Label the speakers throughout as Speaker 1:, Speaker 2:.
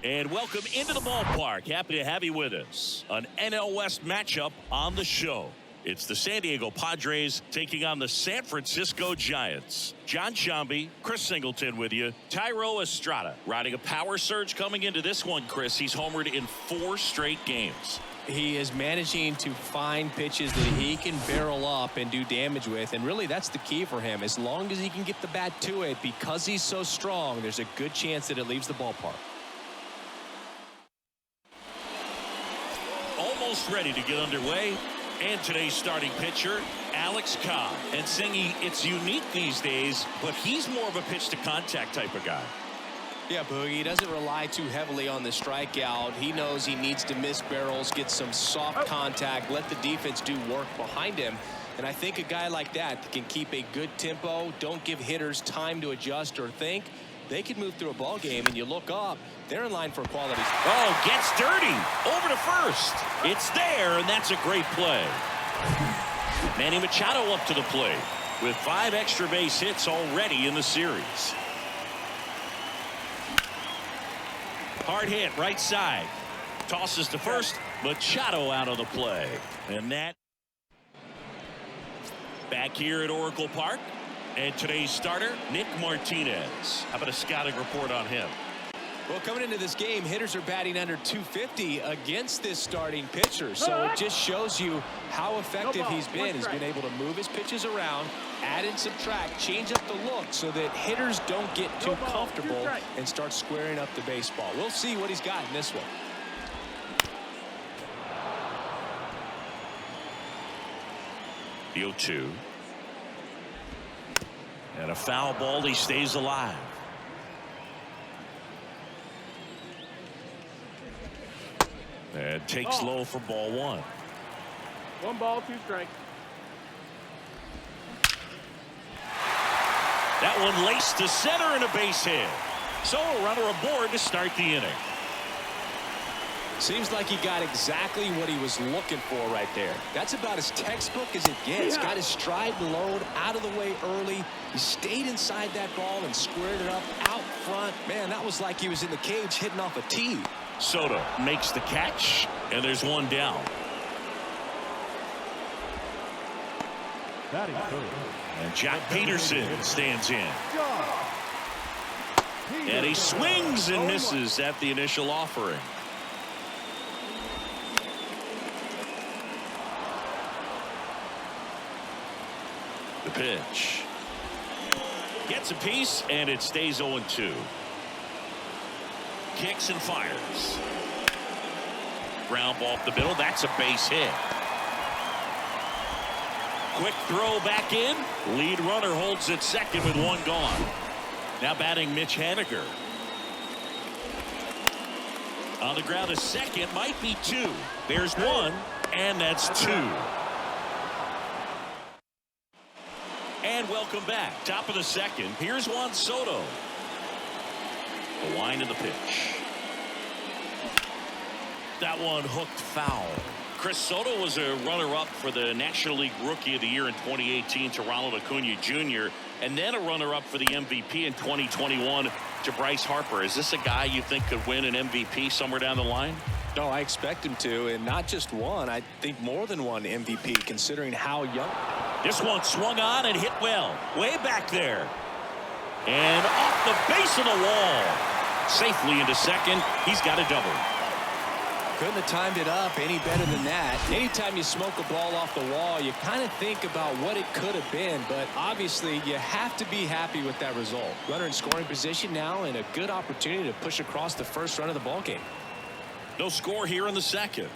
Speaker 1: And welcome into the ballpark. Happy to have you with us. An NL West matchup on the show. It's the San Diego Padres taking on the San Francisco Giants. John Shambi, Chris Singleton with you. Thairo Estrada riding a power surge coming into this one, Chris. He's homered in 4 straight games.
Speaker 2: He is managing to find pitches that he can barrel up and do damage with, and really that's the key for him. As long as he can get the bat to it, because he's so strong, there's a good chance that it leaves the ballpark.
Speaker 1: Almost ready to get underway. And today's starting pitcher, Alex Cobb. And Singy, it's unique these days, but he's more of a pitch to contact type of guy.
Speaker 2: Yeah, Boogie, he doesn't rely too heavily on the strikeout. He knows he needs to miss barrels, get some soft contact, let the defense do work behind him. And I think a guy like that can keep a good tempo, don't give hitters time to adjust or think. They can move through a ball game, and you look up, they're in line for quality.
Speaker 1: Oh, gets dirty over to first. It's there, and that's a great play. Manny Machado up to the plate with 5 extra base hits already in the series. Hard hit right side. Tosses to first. Machado out of the play. And that back here at Oracle Park. And today's starter, Nick Martinez. How about a scouting report on him?
Speaker 2: Well, coming into this game, hitters are batting under 250 against this starting pitcher. So it just shows you how effective he's been. He's been able to move his pitches around, add and subtract, change up the look so that hitters don't get too comfortable and start squaring up the baseball. We'll see what he's got in this one.
Speaker 1: The 0-2. And a foul ball. He stays alive. And takes low for ball 1.
Speaker 3: 1 ball, 2 strikes.
Speaker 1: That one laced to center and a base hit. So a runner aboard to start the inning.
Speaker 2: Seems like he got exactly what he was looking for right there. That's about as textbook as it gets. Got his stride and load out of the way early. He stayed inside that ball and squared it up out front. Man, that was like he was in the cage hitting off a tee.
Speaker 1: Soto makes the catch, and there's 1 down. And Joc Pederson stands in. And he swings and misses at the initial offering. The pitch. Gets a piece, and it stays 0-2. Kicks and fires. Ground ball up the middle. That's a base hit. Quick throw back in. Lead runner holds at second with 1 gone. Now batting Mitch Haniger. On the ground a second. Might be 2. There's 1. And that's 2. And welcome back. Top of the second. Here's Juan Soto. The line of the pitch. That one hooked foul. Chris, Soto was a runner-up for the National League Rookie of the Year in 2018 to Ronald Acuna Jr. and then a runner-up for the MVP in 2021 to Bryce Harper. Is this a guy you think could win an MVP somewhere down the line?
Speaker 2: No, I expect him to, and not just one. I think more than one MVP, considering how young.
Speaker 1: This one swung on and hit well. Way back there. And off the base of the wall. Safely into second. He's got a double.
Speaker 2: Couldn't have timed it up any better than that. Anytime you smoke a ball off the wall, you kind of think about what it could have been, but obviously you have to be happy with that result. Runner in scoring position now and a good opportunity to push across the first run of the ball game.
Speaker 1: No score here in the second.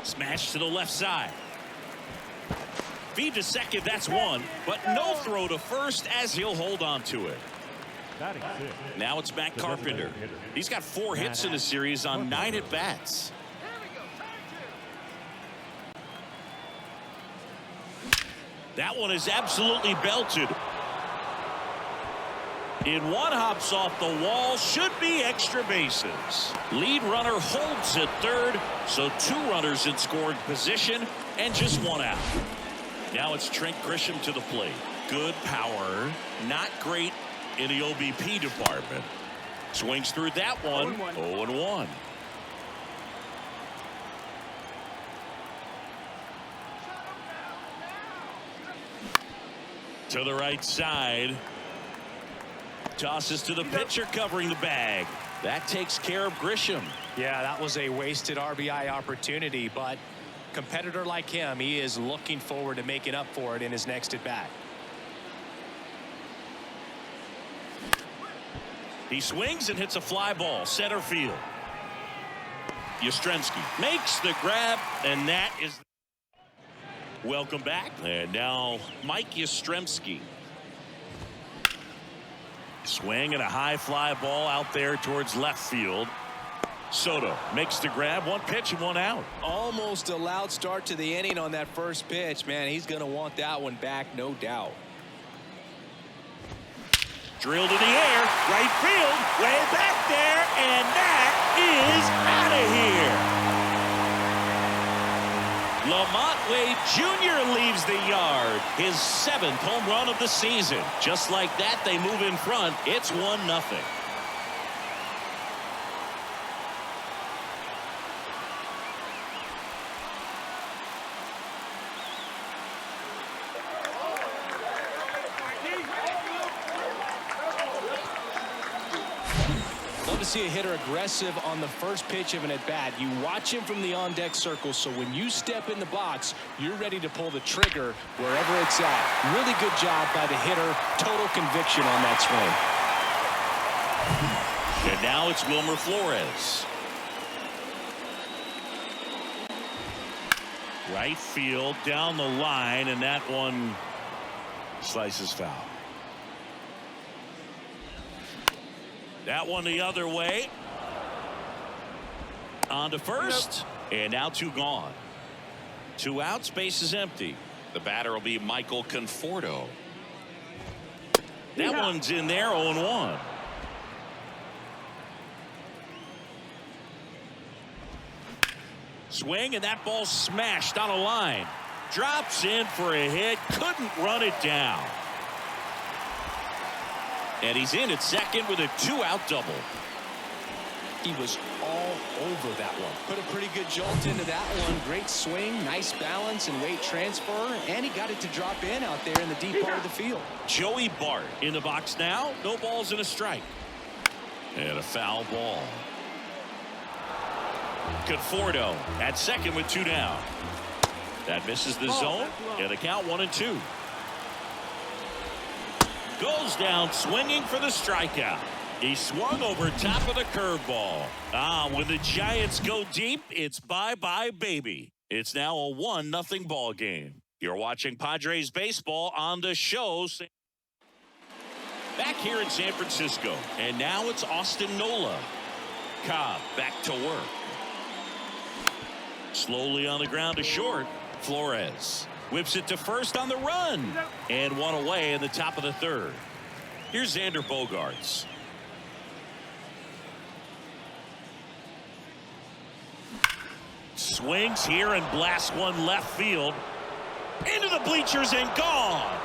Speaker 1: Smash to the left side. Feed to second, that's 1, but no throw to first as he'll hold on to it. Now it's Matt Carpenter. He's got 4 hits in the series on 9 at-bats. That one is absolutely belted. In 1, hops off the wall, should be extra bases. Lead runner holds at third, so 2 runners in scoring position and just 1 out. Now it's Trent Grisham to the plate. good power, not great in the OBP department. Swings through that one. 0-1. To the right side. Tosses to the pitcher covering the bag. That takes care of Grisham.
Speaker 2: Yeah, that was a wasted RBI opportunity, but competitor like him, he is looking forward to making up for it in his next at bat.
Speaker 1: He swings and hits a fly ball center field. Yastrzemski makes the grab, and that is. Welcome back. And now Mike Yastrzemski. Swing and a high fly ball out there towards left field. Soto makes the grab. One pitch and one out.
Speaker 2: Almost a loud start to the inning on that first pitch. Man, he's going to want that one back, no doubt.
Speaker 1: Drilled in the air, right field, way back there, and that is out of here. Lamonte Wade Jr. leaves the yard. His 7th home run of the season. Just like that, they move in front. It's 1-0.
Speaker 2: To see a hitter aggressive on the first pitch of an at-bat. You watch him from the on-deck circle, so when you step in the box, you're ready to pull the trigger wherever it's at. Really good job by the hitter. Total conviction on that swing.
Speaker 1: And now it's Wilmer Flores. Right field, down the line, and that one slices foul. That one the other way. On to first. And now 2 gone. 2 outs, base is empty. The batter will be Michael Conforto. That one's in there, 0-1. Swing, and that ball smashed on a line. Drops in for a hit. Couldn't run it down. And he's in at second with a 2-out double.
Speaker 2: He was all over that one. Put a pretty good jolt into that one. Great swing, nice balance and weight transfer. And he got it to drop in out there in the deep part of the field.
Speaker 1: Joey Bart in the box now. No balls and a strike. And a foul ball. Conforto at second with 2 down. That misses the zone. And the count 1-2. Goes down swinging for the strikeout. He swung over top of the curveball. When the Giants go deep, it's bye-bye, baby. It's now a 1-0 ball game. You're watching Padres baseball on the show. Back here in San Francisco. And now it's Austin Nola. Cobb back to work. Slowly on the ground to short. Flores whips it to first on the run. And one away in the top of the 3rd. Here's Xander Bogaerts. Swings here and blasts one left field. Into the bleachers and gone.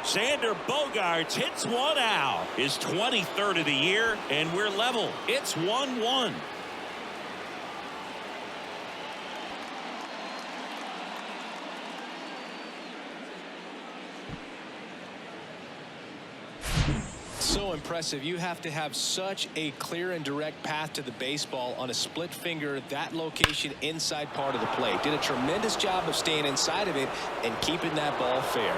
Speaker 1: Xander Bogaerts hits one out. His 23rd of the year, and we're level. It's 1-1.
Speaker 2: So impressive. You have to have such a clear and direct path to the baseball on a split finger, that location inside part of the plate. Did a tremendous job of staying inside of it and keeping that ball fair.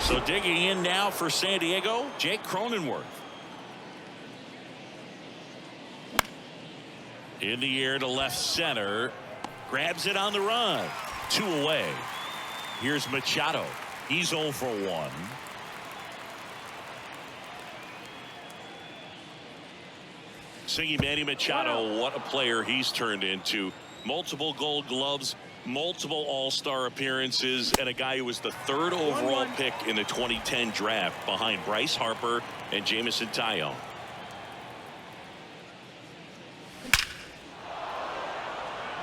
Speaker 1: So digging in now for San Diego, Jake Cronenworth. In the air to left center. Grabs it on the run. 2 away. Here's Machado. He's 0 for 1. Singing Manny Machado, what a player he's turned into. Multiple Gold Gloves, multiple All-Star appearances, and a guy who was the 3rd overall pick in the 2010 draft behind Bryce Harper and Jameson Taillon.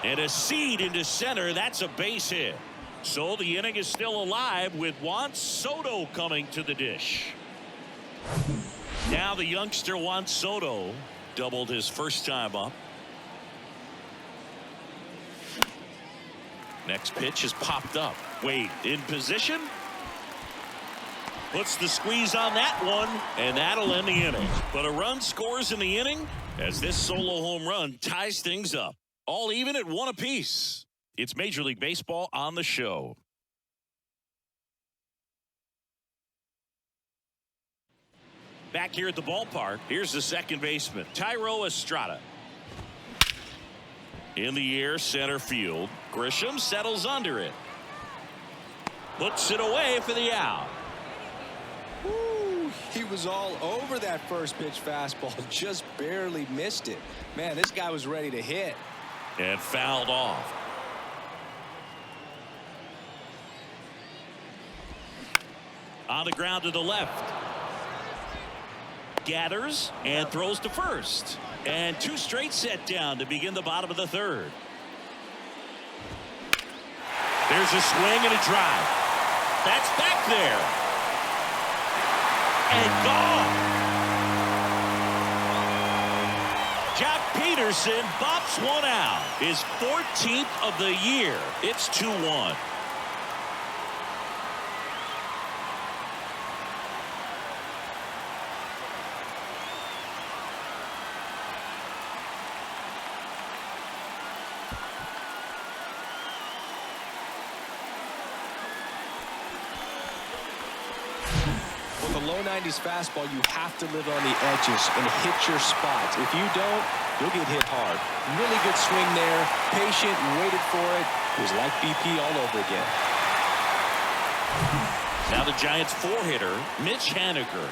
Speaker 1: And a seed into center. That's a base hit. So the inning is still alive with Juan Soto coming to the dish. Now the youngster Juan Soto doubled his first time up. Next pitch is popped up. Wade in position. Puts the squeeze on that one, and that'll end the inning. But a run scores in the inning as this solo home run ties things up. All even at 1 apiece. It's Major League Baseball on the show. Back here at the ballpark, here's the second baseman, Thairo Estrada. In the air, center field. Grisham settles under it. Puts it away for the out.
Speaker 2: Woo, he was all over that first pitch fastball, just barely missed it. Man, this guy was ready to hit.
Speaker 1: And fouled off. On the ground to the left. Gathers and throws to first. And 2 straight set down to begin the bottom of the third. There's a swing and a drive. That's back there. And gone. Joc Pederson bops one out. His 14th of the year. It's 2-1.
Speaker 2: With a low 90s fastball, you have to live on the edges and hit your spots. If you don't, you'll get hit hard. Really good swing there. Patient, waited for it. It was like BP all over again.
Speaker 1: Now the Giants 4-hitter, Mitch Haniger.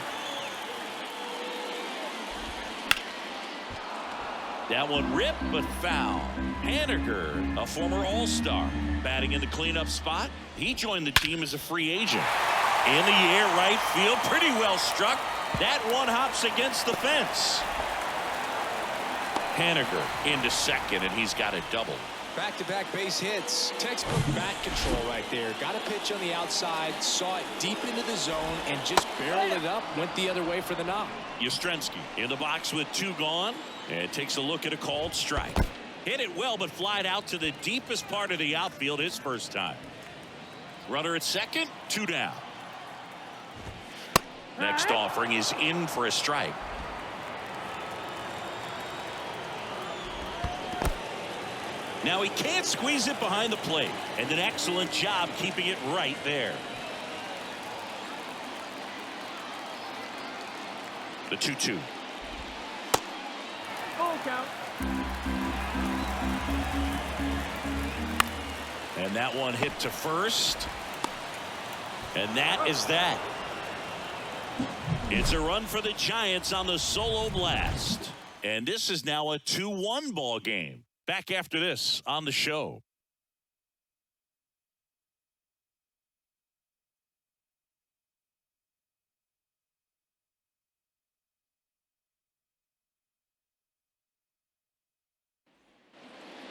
Speaker 1: That one ripped but foul. Haniger, a former All-Star, batting in the cleanup spot. He joined the team as a free agent. In the air, right field, pretty well struck. That one hops against the fence. Haniger into second, and he's got a double.
Speaker 2: Back-to-back base hits. Textbook bat control right there. Got a pitch on the outside, saw it deep into the zone, and just barreled it up. Went the other way for the knock.
Speaker 1: Yastrzemski in the box with 2 gone, and takes a look at a called strike. Hit it well, but flied out to the deepest part of the outfield his first time. Runner at second, 2 down. Next offering is in for a strike. Now he can't squeeze it behind the plate, and an excellent job keeping it right there. The 2-2.
Speaker 3: Full count.
Speaker 1: And that one hit to first. And that is that. It's a run for the Giants on the solo blast. And this is now a 2-1 ball game. Back after this on the show.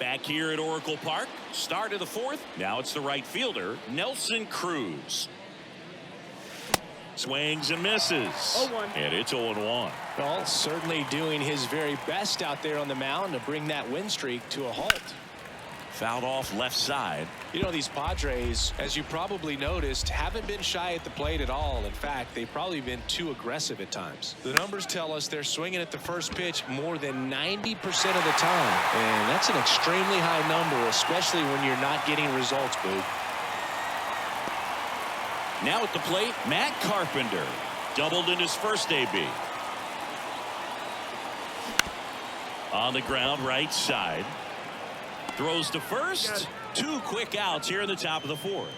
Speaker 1: Back here at Oracle Park, start of the 4th. Now it's the right fielder, Nelson Cruz. Swings and misses.
Speaker 3: 0-1.
Speaker 1: And it's 0-1.
Speaker 2: Well, certainly doing his very best out there on the mound to bring that win streak to a halt.
Speaker 1: Fouled off left side.
Speaker 2: You know, these Padres, as you probably noticed, haven't been shy at the plate at all. In fact, they've probably been too aggressive at times. The numbers tell us they're swinging at the first pitch more than 90% of the time. And that's an extremely high number, especially when you're not getting results, Boog.
Speaker 1: Now at the plate, Matt Carpenter. Doubled in his first AB. On the ground, right side. Throws to first. 2 quick outs here in the top of the 4th.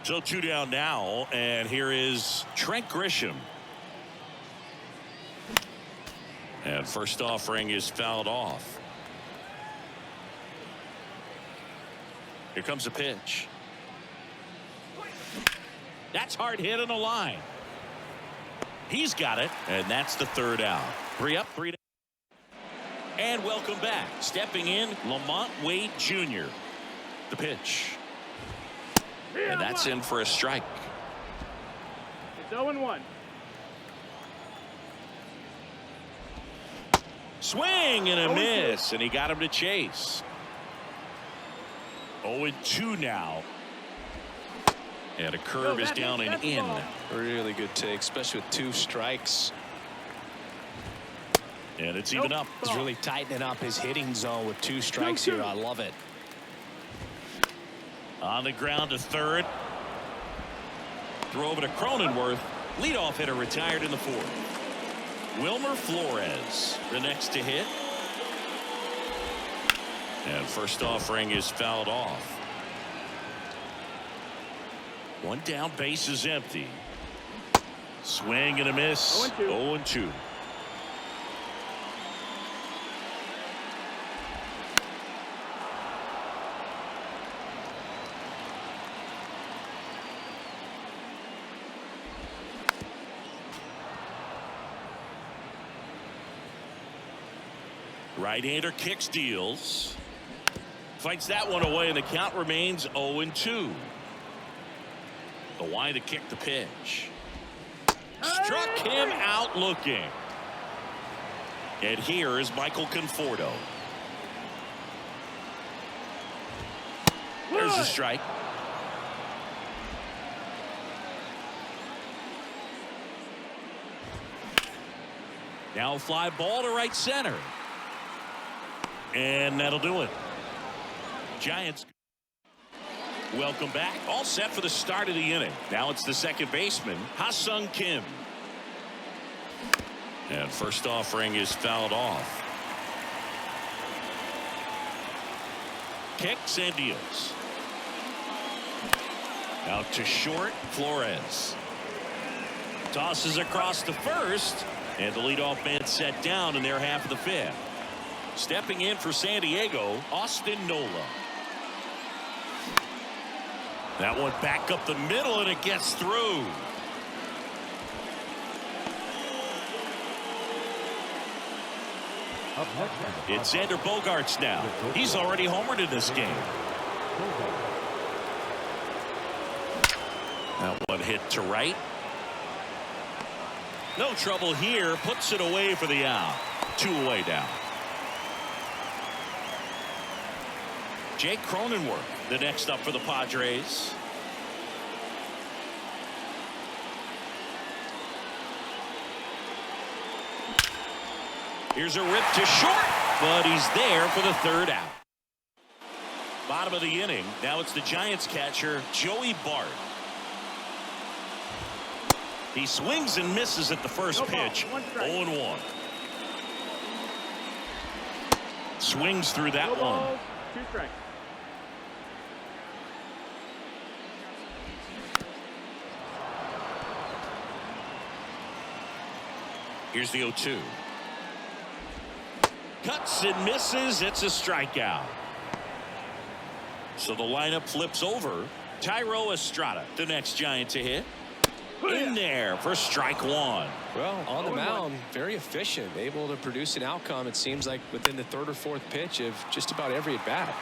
Speaker 1: So 2 down now, and here is Trent Grisham. And first offering is fouled off. Here comes a pitch. That's hard hit on the line. He's got it, and that's the 3rd out. 3 up, 3 down. And welcome back. Stepping in, Lamonte Wade Jr. The pitch. And that's in for a strike.
Speaker 3: It's 0-1.
Speaker 1: Swing and a miss, and he got him to chase. 0-2 now. And a curve is down and in.
Speaker 2: Really good take, especially with 2 strikes.
Speaker 1: And it's even up.
Speaker 2: He's really tightening up his hitting zone with 2 strikes here. I love it.
Speaker 1: On the ground to third. Throw over to Cronenworth. Leadoff hitter retired in the 4th. Wilmer Flores, the next to hit. And first offering is fouled off. 1 down, base is empty. Swing and a miss. 0-2. Right-hander kicks, deals. Fights that one away, and the count remains 0-2. The wind to kick the pitch. Struck him out looking. And here is Michael Conforto. There's the strike. Now a fly ball to right center. And that'll do it. Giants. Welcome back. All set for the start of the inning. Now it's the second baseman, Ha-Seong Kim. And first offering is fouled off. Kicks and deals. Out to short, Flores. Tosses across to first. And the leadoff man set down in their half of the 5th. Stepping in for San Diego, Austin Nola. That one back up the middle, and it gets through. It's Xander Bogaerts now. He's already homered in this game. That one hit to right. No trouble here. Puts it away for the out. 2 away now. Jake Cronenworth, the next up for the Padres. Here's a rip to short, but he's there for the 3rd out. Bottom of the inning. Now it's the Giants catcher, Joey Bart. He swings and misses at the first pitch. 0-1. Swings through that one.
Speaker 3: 2 strikes.
Speaker 1: Here's the 0-2. Cuts and misses. It's a strikeout. So the lineup flips over. Thairo Estrada, the next Giant to hit. In there for strike 1.
Speaker 2: Well, on the mound, very efficient, able to produce an outcome, it seems like, within the 3rd or 4th pitch of just about every at bat.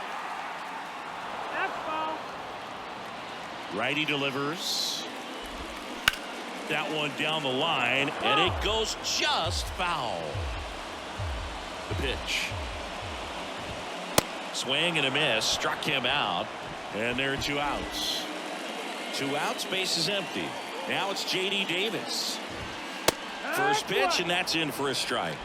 Speaker 1: Righty delivers. That one down the line, and it goes just foul. The pitch. Swing and a miss. Struck him out. And there are 2 outs. 2 outs, base is empty. Now it's J.D. Davis. First pitch, and that's in for a strike.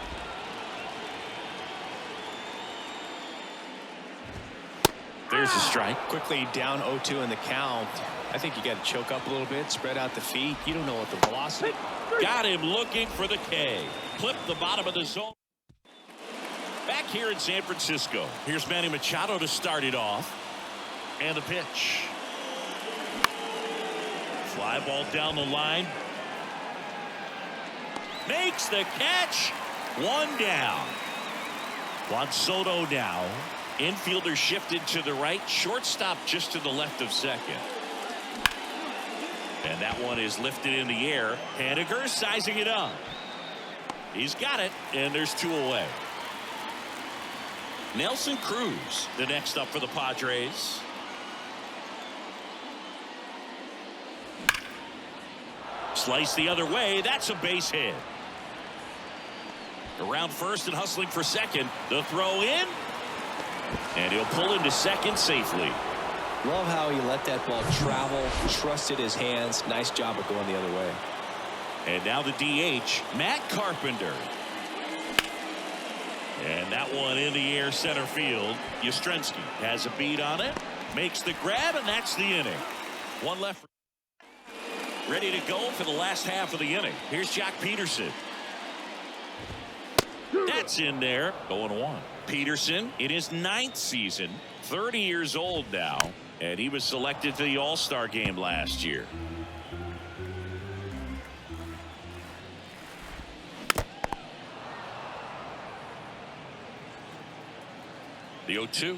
Speaker 1: There's a strike.
Speaker 2: Quickly down 0-2 in the count. I think you got to choke up a little bit, spread out the feet. You don't know what the velocity.
Speaker 1: Got him looking for the K. Clip the bottom of the zone. Back here in San Francisco. Here's Manny Machado to start it off. And the pitch. Fly ball down the line. Makes the catch. 1 down. Juan Soto now. Infielder shifted to the right. Shortstop just to the left of second. And that one is lifted in the air. Haniger sizing it up. He's got it, and there's 2 away. Nelson Cruz, the next up for the Padres. Slice the other way. That's a base hit. Around first and hustling for second. The throw in. And he'll pull into second safely.
Speaker 2: Love how he let that ball travel, trusted his hands. Nice job of going the other way.
Speaker 1: And now the DH, Matt Carpenter. And that one in the air center field. Yastrzemski has a beat on it, makes the grab, and that's the inning. One left. Ready to go for the last half of the inning. Here's Joc Pederson. That's in there. 0-1. Pederson in his 9th season, 30 years old now, and he was selected to the All-Star game last year. The 0-2.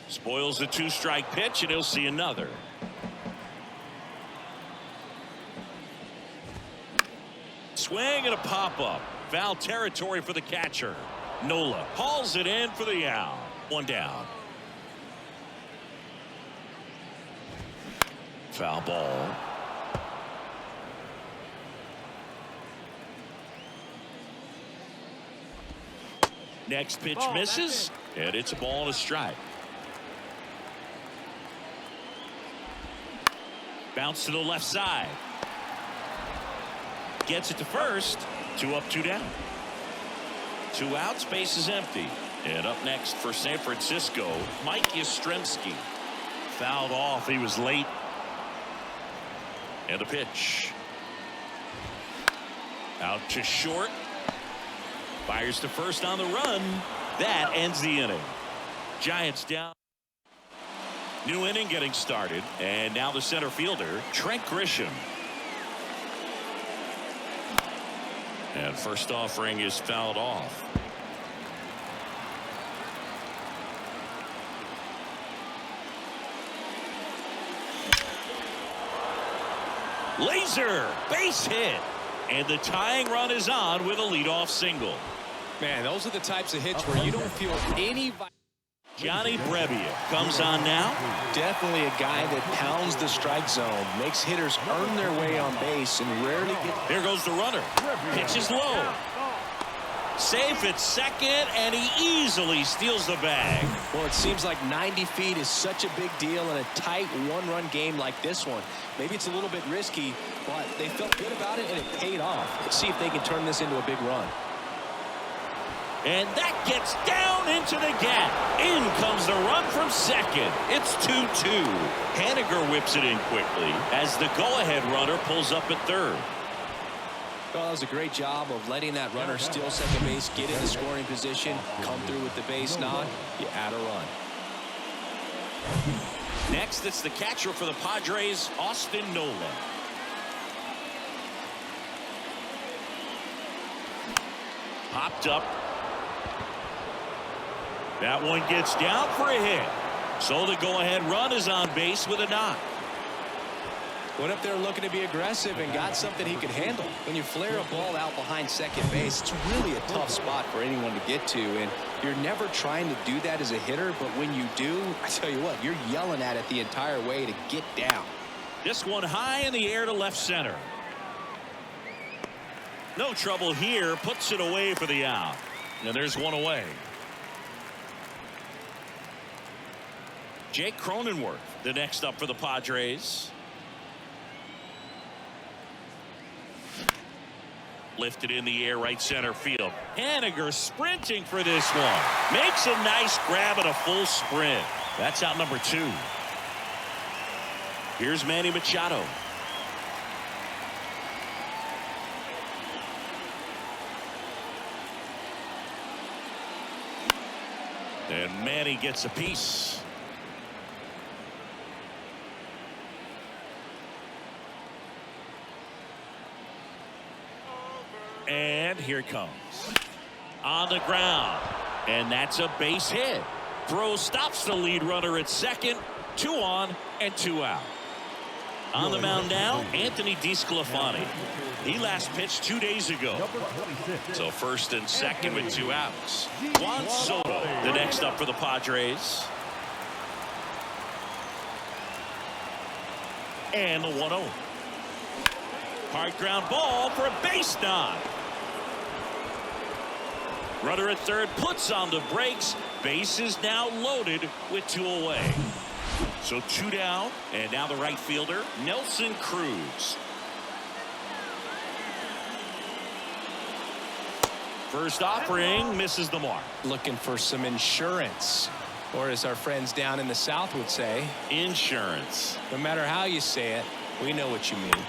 Speaker 1: Spoils the 2-strike pitch, and he'll see another. Swing and a pop-up. Foul territory for the catcher. Nola hauls it in for the out. One down. Foul ball. Next pitch misses, and it's a ball and a strike. Bounce to the left side. Gets it to first. 2 up, 2 down. 2 outs, base is empty. And up next for San Francisco, Mike Yastrzemski. Fouled off. He was late. And the pitch. Out to short. Fires to first on the run. That ends the inning. Giants down. New inning getting started. And now the center fielder, Trent Grisham. And first offering is fouled off. Laser base hit, and the tying run is on with a leadoff single.
Speaker 2: Man, those are the types of hits where you don't feel any.
Speaker 1: Johnny Brebbia comes on now.
Speaker 2: Definitely a guy that pounds the strike zone, makes hitters earn their way on base, and rarely get.
Speaker 1: Here goes the runner. Pitch is low. Safe at second, and he easily steals the bag.
Speaker 2: Well, it seems like 90 feet is such a big deal in a tight one-run game like this one. Maybe it's a little bit risky, but they felt good about it, and it paid off. Let's see if they can turn this into a big run.
Speaker 1: And that gets down into the gap. In comes the run from second. It's 2-2. Haniger whips it in quickly as the go-ahead runner pulls up at third.
Speaker 2: Well, that was a great job of letting that runner steal second base, get in the scoring position, come through with the base knock. You add a run.
Speaker 1: Next, it's the catcher for the Padres, Austin Nola. Popped up. That one gets down for a hit. So the go-ahead run is on base with a knock.
Speaker 2: Went up there looking to be aggressive and got something he could handle. When you flare a ball out behind second base, it's really a tough spot for anyone to get to, and you're never trying to do that as a hitter, but when you do, I tell you what, you're yelling at it the entire way to get down.
Speaker 1: This one high in the air to left center. No trouble here, puts it away for the out. And there's one away. Jake Cronenworth, the next up for the Padres. Lifted in the air, right center field. Haniger sprinting for this one. Makes a nice grab and a full sprint. That's out number 2. Here's Manny Machado. And Manny gets a piece. And here it comes. On the ground. And that's a base hit. Throw stops the lead runner at second. 2 on and 2 out. On the mound now, Anthony DeSclafani. He last pitched 2 days ago. So first and second with 2 outs. Juan Soto, the next up for the Padres. And the 1-0. Hard ground ball for a base knock. Runner at third puts on the brakes. Base is now loaded with 2 away. So 2 down, and now the right fielder, Nelson Cruz. First offering misses the mark.
Speaker 2: Looking for some insurance, or as our friends down in the South would say,
Speaker 1: insurance.
Speaker 2: No matter how you say it, we know what you mean.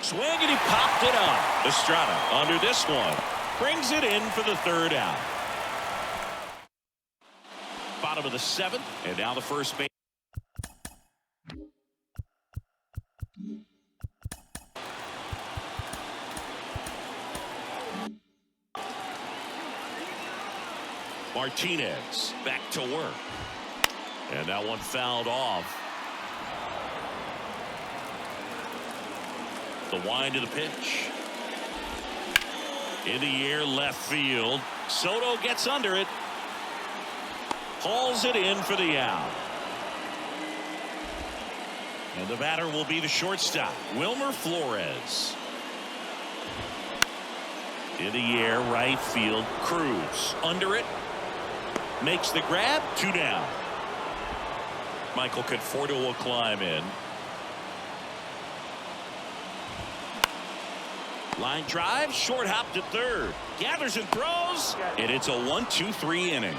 Speaker 1: Swing, and he popped it up. Estrada under this one. Brings it in for the 3rd out. Bottom of the 7th, and now the first base. Martinez back to work. And that one fouled off. The wind of the pitch. In the air, left field. Soto gets under it. Hauls it in for the out. And the batter will be the shortstop, Wilmer Flores. In the air, right field. Cruz under it. Makes the grab. 2 down. Michael Conforto will climb in. Line drive, short hop to third. Gathers and throws, and it's a 1-2-3 inning.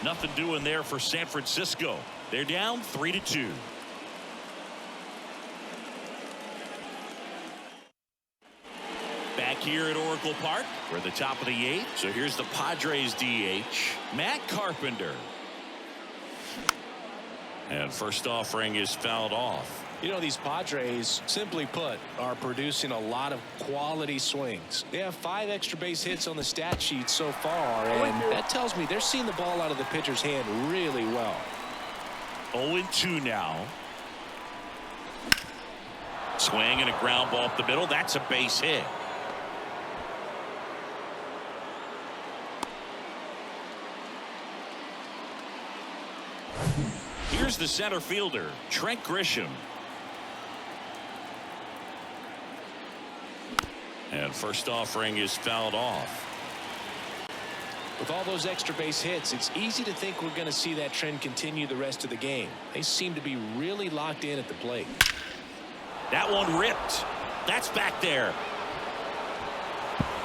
Speaker 1: Nothing doing there for San Francisco. They're down 3-2. Back here at Oracle Park, we're at the top of the 8th. So here's the Padres DH, Matt Carpenter. And first offering is fouled off.
Speaker 2: You know, these Padres, simply put, are producing a lot of quality swings. They have 5 extra base hits on the stat sheet so far, and that tells me they're seeing the ball out of the pitcher's hand really well.
Speaker 1: 0-2 now. Swing and a ground ball up the middle. That's a base hit. Here's the center fielder, Trent Grisham. And first offering is fouled off.
Speaker 2: With all those extra base hits, it's easy to think we're going to see that trend continue the rest of the game. They seem to be really locked in at the plate.
Speaker 1: That one ripped. That's back there.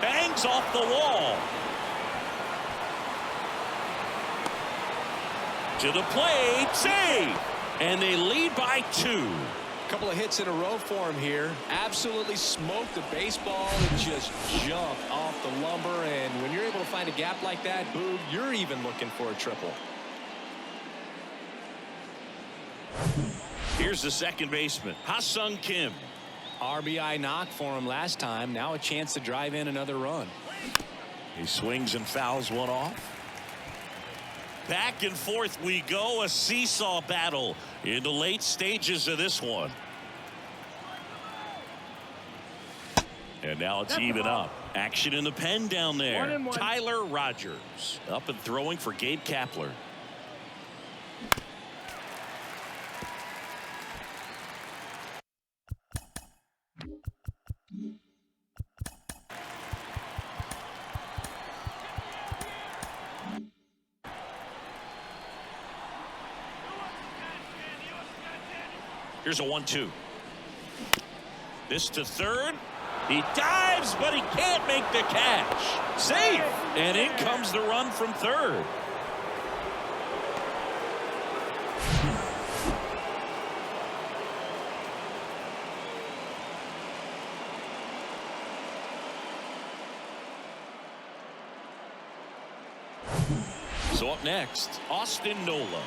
Speaker 1: Bangs off the wall. To the plate, save, and they lead by 2.
Speaker 2: Couple of hits in a row for him here. Absolutely smoked the baseball and just jumped off the lumber. And when you're able to find a gap like that, Boog, you're even looking for a triple.
Speaker 1: Here's the second baseman, Ha-Seong Kim.
Speaker 2: RBI knock for him last time. Now a chance to drive in another run.
Speaker 1: He swings and fouls one off. Back and forth we go, a seesaw battle in the late stages of this one. And now it's even up. Action in the pen down there.
Speaker 3: 1-1.
Speaker 1: Tyler Rogers up and throwing for Gabe Kapler. Here's a 1-2. This to third. He dives, but he can't make the catch. Safe. And in comes the run from third. So up next, Austin Nola.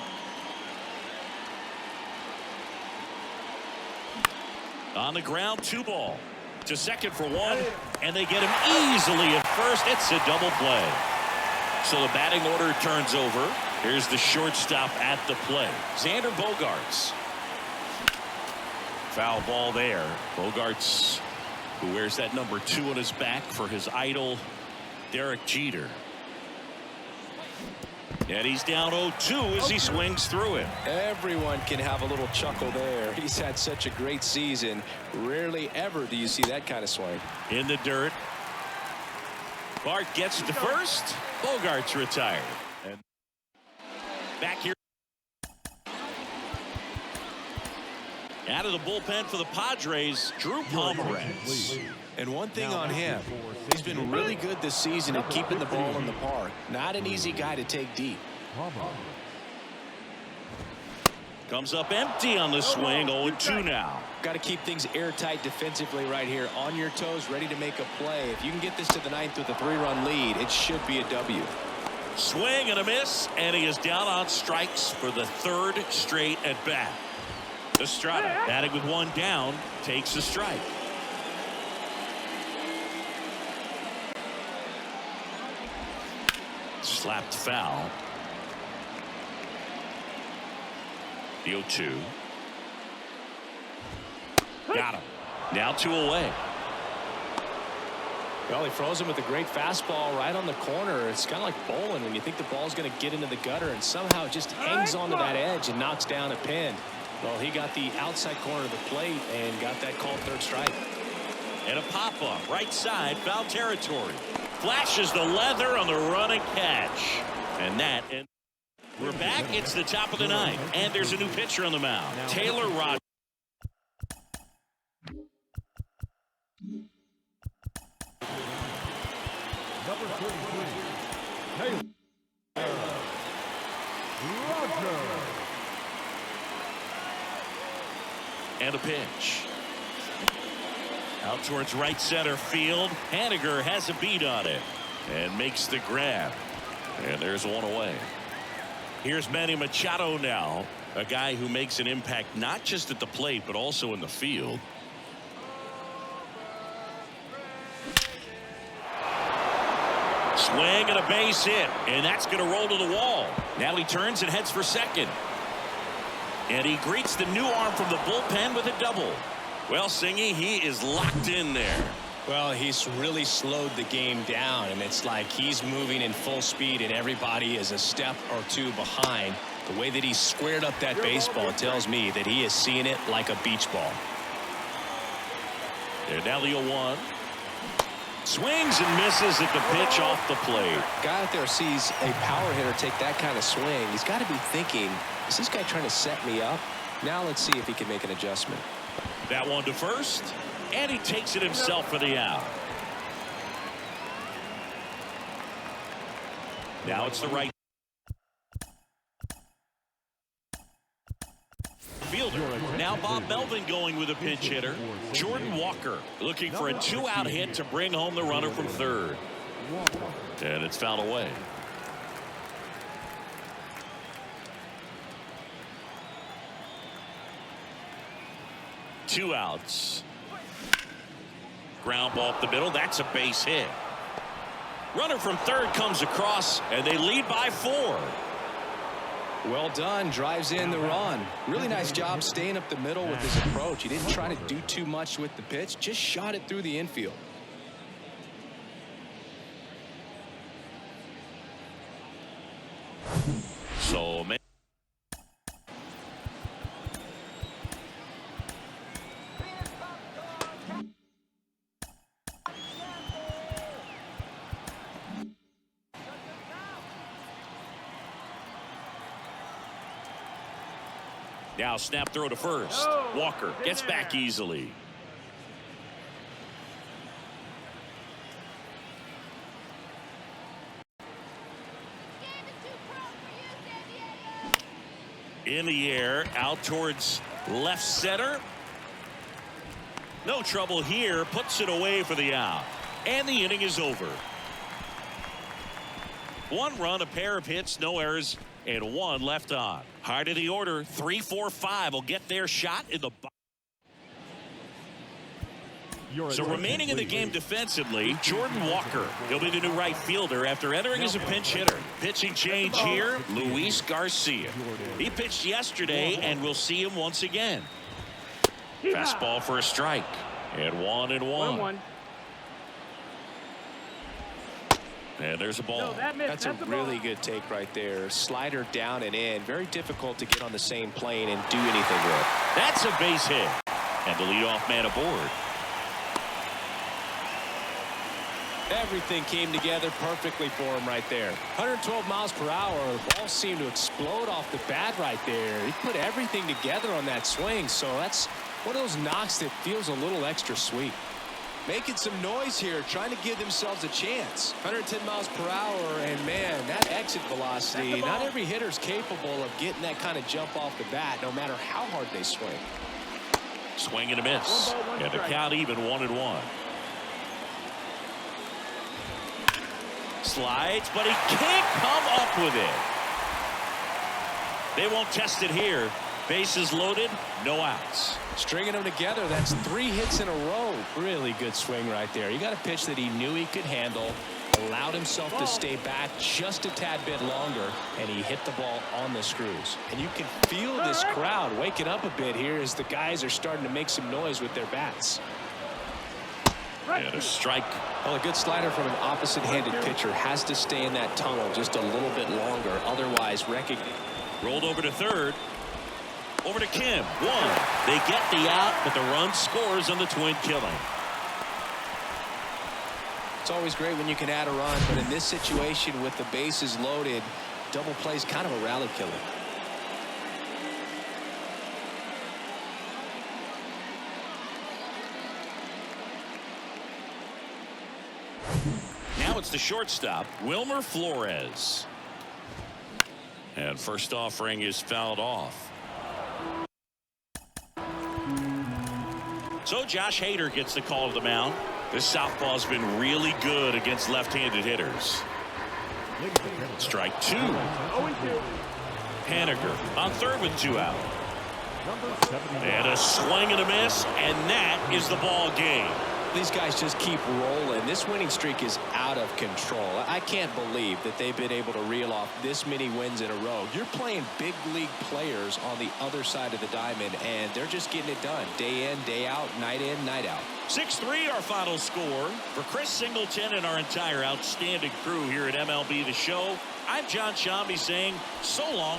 Speaker 1: On the ground, 2 ball. To second for 1, and they get him easily at first. It's a double play. So the batting order turns over. Here's the shortstop at the plate, Xander Bogaerts. Foul ball there. Bogaerts, who wears that number 2 on his back for his idol, Derek Jeter. And he's down 0-2 as he swings through it.
Speaker 2: Everyone can have a little chuckle there. He's had such a great season. Rarely ever do you see that kind of swing.
Speaker 1: In the dirt. Bart gets it to first. Bogaerts retired. And back here. Out of the bullpen for the Padres, Drew Pomeranz.
Speaker 2: And one thing on him, he's been really good this season at keeping the ball in the park. Not an easy guy to take deep.
Speaker 1: Comes up empty on the swing. 0-2 now.
Speaker 2: Got to keep things airtight defensively right here. On your toes, ready to make a play. If you can get this to the ninth with a 3-run lead, it should be a W.
Speaker 1: Swing and a miss, and he is down on strikes for the third straight at bat. Estrada, batting with one down, takes a strike. Slapped foul. The 0-2. Got him. Now 2 away.
Speaker 2: Well, he froze him with a great fastball right on the corner. It's kind of like bowling when you think the ball's going to get into the gutter, and somehow it just hangs onto that edge and knocks down a pin. Well, he got the outside corner of the plate and got that called third strike.
Speaker 1: And a pop-up right side, foul territory. Flashes the leather on the running catch. And that, and we're back. It's the top of the ninth, and there's a new pitcher on the mound. Taylor Rogers.
Speaker 4: Number 33, Taylor Rogers.
Speaker 1: And a pitch. Out towards right center field. Haniger has a beat on it and makes the grab. And there's one away. Here's Manny Machado now, a guy who makes an impact not just at the plate but also in the field. Swing and a base hit, and that's going to roll to the wall. Now he turns and heads for second. And he greets the new arm from the bullpen with a double. Well, Singy, he is locked in there.
Speaker 2: Well, he's really slowed the game down, and it's like he's moving in full speed, and everybody is a step or two behind. The way that he squared up that baseball tells me that he is seeing it like a beach ball.
Speaker 1: And now the 0-1. Swings and misses at the pitch off the plate.
Speaker 2: Guy out there sees a power hitter take that kind of swing. He's got to be thinking, is this guy trying to set me up? Now let's see if he can make an adjustment.
Speaker 1: That one to first, and he takes it himself for the out. Now it's the right fielder. Now Bob Melvin going with a pinch hitter. Jordan Walker looking for a 2-out hit to bring home the runner from third. And it's fouled away. Two outs. Ground ball up the middle. That's a base hit. Runner from third comes across, and they lead by 4.
Speaker 2: Well done. Drives in the run. Really nice job staying up the middle with his approach. He didn't try to do too much with the pitch. Just shot it through the infield.
Speaker 1: So, man. Now snap throw to first. Walker gets back easily. In the air, out towards left center. No trouble here. Puts it away for the out. And the inning is over. 1 run, a pair of hits, no errors, and 1 left on. Hard of the order, 3, 4, 5 will get their shot in the box. So remaining in the game defensively, Jordan Walker. He'll be the new right fielder after entering as a pinch hitter. Pitching change here, Luis Garcia. He pitched yesterday, and we'll see him once again. Fastball for a strike. And 1-1. And there's a ball.
Speaker 3: No, that missed.
Speaker 2: That's a really good take right there. Slider down and in. Very difficult to get on the same plane and do anything with.
Speaker 1: That's a base hit. And the leadoff man aboard.
Speaker 2: Everything came together perfectly for him right there. 112 miles per hour. The ball seemed to explode off the bat right there. He put everything together on that swing. So that's one of those knocks that feels a little extra sweet. Making some noise here, trying to give themselves a chance. 110 miles per hour, and man, that exit velocity, not every hitter's capable of getting that kind of jump off the bat, no matter how hard they swing.
Speaker 1: Swing and a miss. And the count even 1-1. Slides, but he can't come up with it. They won't test it here. Bases loaded, no outs.
Speaker 2: Stringing them together, that's 3 hits in a row. Really good swing right there. You got a pitch that he knew he could handle, allowed himself to stay back just a tad bit longer, and he hit the ball on the screws. And you can feel this crowd waking up a bit here as the guys are starting to make some noise with their bats.
Speaker 1: And a strike.
Speaker 2: Well, a good slider from an opposite-handed pitcher has to stay in that tunnel just a little bit longer. Otherwise,
Speaker 1: rolled over to third. Over to Kim. 1. They get the out, but the run scores on the twin killing.
Speaker 2: It's always great when you can add a run, but in this situation with the bases loaded, double play is kind of a rally killer.
Speaker 1: Now it's the shortstop, Wilmer Flores. And first offering is fouled off. So Josh Hader gets the call to the mound. This southpaw's been really good against left-handed hitters. Strike 2.
Speaker 3: 0-2.
Speaker 1: Haniger on third with 2 out. And a swing and a miss, and that is the ball game.
Speaker 2: These guys just keep rolling. This winning streak is out of control. I can't believe that they've been able to reel off this many wins in a row. You're playing big league players on the other side of the diamond, and they're just getting it done. Day in, day out, night in, night out.
Speaker 1: 6-3 our final score. For Chris Singleton and our entire outstanding crew here at MLB The Show, I'm John Shambi saying so long